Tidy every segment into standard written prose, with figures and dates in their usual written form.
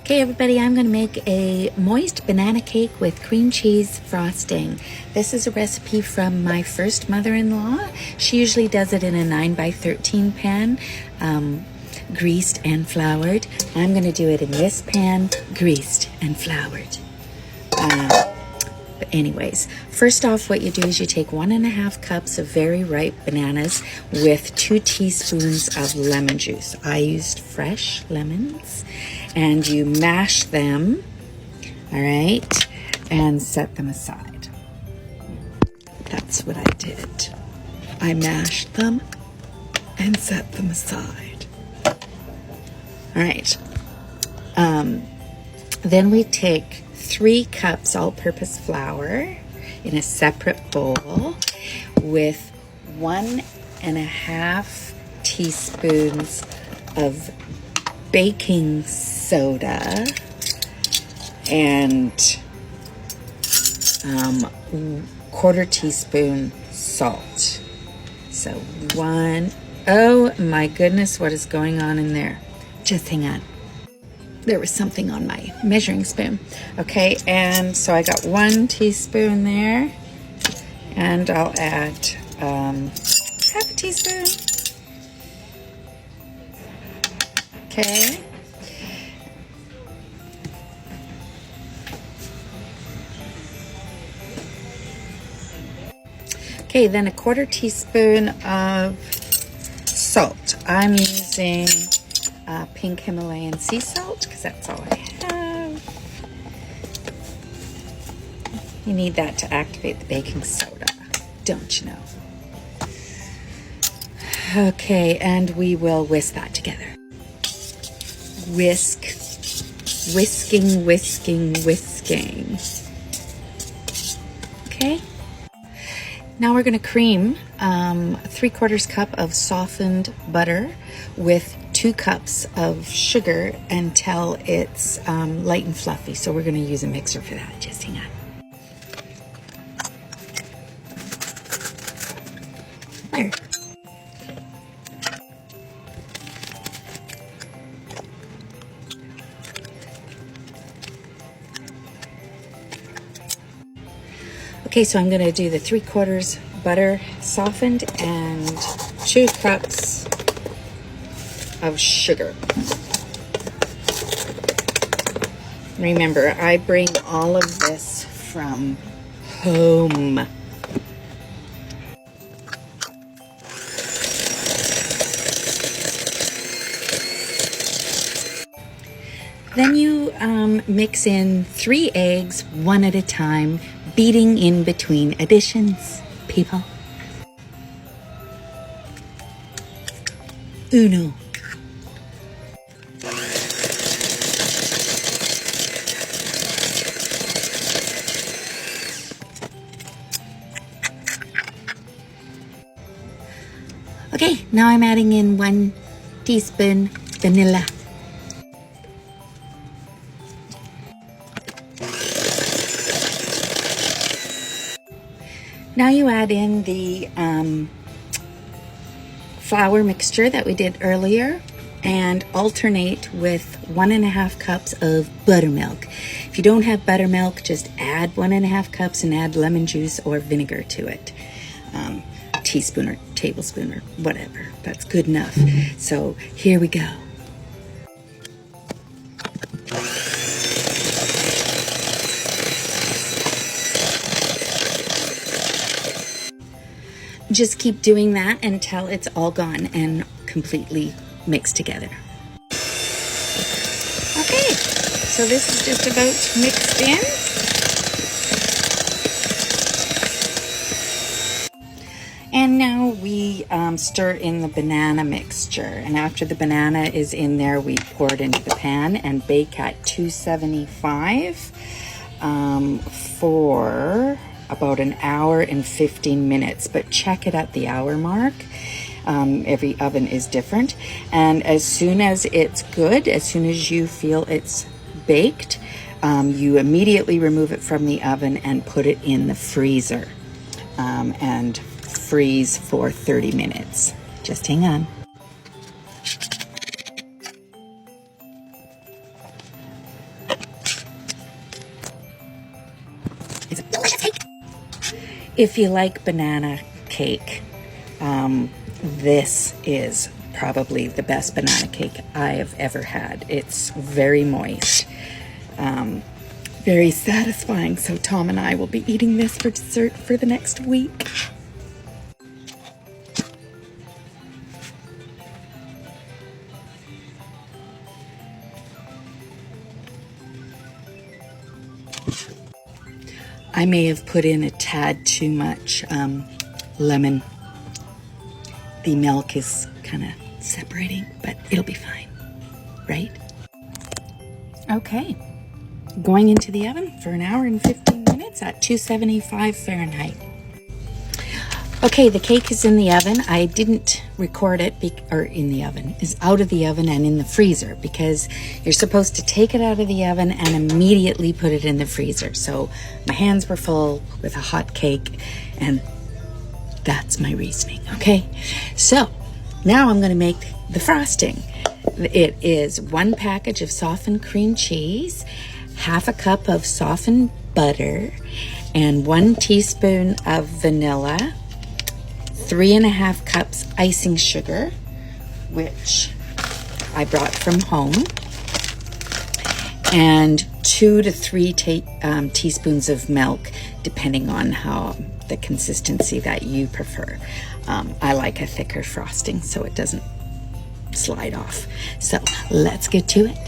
Okay everybody, I'm going to make a moist banana cake with cream cheese frosting. This is a recipe from my first mother-in-law. She usually does it in a 9x13 pan, greased and floured. I'm going to do it in this pan, greased and floured. But anyways, first off, what you do is you take 1.5 cups of very ripe bananas with 2 teaspoons of lemon juice. I used fresh lemons, and you mash them, all right, and set them aside. That's what I did. I mashed them and set them aside. All right. Then we take 3 cups all-purpose flour in a separate bowl with 1.5 teaspoons of baking soda and 1/4 teaspoon salt. So oh my goodness, what is going on in there? Just hang on. There was something on my measuring spoon. Okay, and so I got 1 teaspoon there, and I'll add 1/2 teaspoon. Okay. Okay, then 1/4 teaspoon of salt. I'm using pink Himalayan sea salt because that's all I have. You need that to activate the baking soda, don't you know? Okay, and we will whisk that together. Whisk, whisking, whisking, whisking. Okay. Now we're going to cream 3/4 cup of softened butter with 2 cups of sugar until it's light and fluffy. So we're going to use a mixer for that. Just hang on. There. Okay, so I'm going to do the 3/4 butter softened and 2 cups of sugar. Remember, I bring all of this from home. Then you mix in 3 eggs, 1 at a time, beating in between additions, people. Uno. Okay, now I'm adding in 1 teaspoon vanilla. Now you add in the flour mixture that we did earlier and alternate with 1.5 cups of buttermilk. If you don't have buttermilk, just add 1.5 cups and add lemon juice or vinegar to it. A teaspoon or tablespoon or whatever. That's good enough. So here we go. Just keep doing that until it's all gone and completely mixed together. Okay, so this is just about mixed in. And now we stir in the banana mixture. And after the banana is in there, we pour it into the pan and bake at 275 for about 1 hour and 15 minutes, but check it at the hour mark. Every oven is different. And as soon as it's good, as soon as you feel it's baked, you immediately remove it from the oven and put it in the freezer and freeze for 30 minutes. Just hang on. If you like banana cake, this is probably the best banana cake I have ever had. It's very moist, very satisfying. So Tom and I will be eating this for dessert for the next week. I may have put in a tad too much lemon. The milk is kind of separating, but it'll be fine, right? Okay, going into the oven for an hour and 15 minutes at 275 Fahrenheit. Okay, the cake is in the oven. I didn't record it, is out of the oven and in the freezer, because you're supposed to take it out of the oven and immediately put it in the freezer. So my hands were full with a hot cake, and that's my reasoning, okay? So now I'm gonna make the frosting. It is 1 package of softened cream cheese, half a cup of softened butter, and 1 teaspoon of vanilla, 3.5 cups icing sugar, which I brought from home, and 2 to 3 teaspoons of milk, depending on how the consistency that you prefer. I like a thicker frosting so it doesn't slide off. So let's get to it.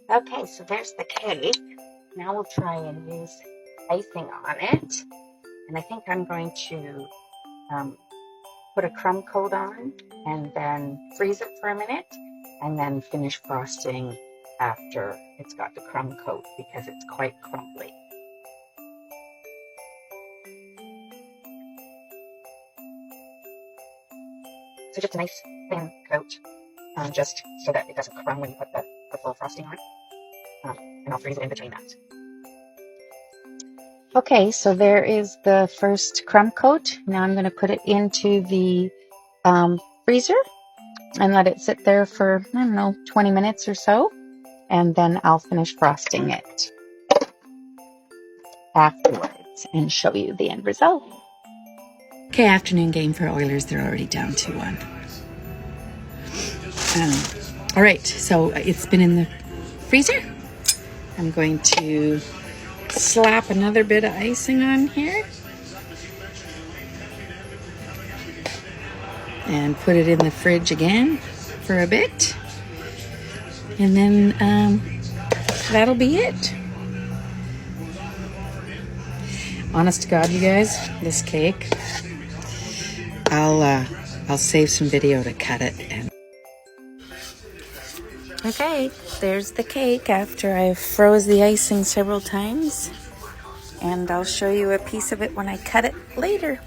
Okay, so there's the cake. Now we'll try and use icing on it. And I think I'm going to put a crumb coat on and then freeze it for a minute and then finish frosting after it's got the crumb coat, because it's quite crumbly. So just a nice thin coat, just so that it doesn't crumb when you put the full frosting on. And I'll freeze it in between that. Okay, so there is the first crumb coat. Now I'm going to put it into the freezer and let it sit there for, 20 minutes or so. And then I'll finish frosting it afterwards and show you the end result. Okay, afternoon game for Oilers. They're already down 2-1. All right, so it's been in the freezer. I'm going to slap another bit of icing on here and put it in the fridge again for a bit, and then that'll be it. Honest to God, you guys, this cake, I'll save some video to cut it. And okay, there's the cake after I've froze the icing several times, and I'll show you a piece of it when I cut it later.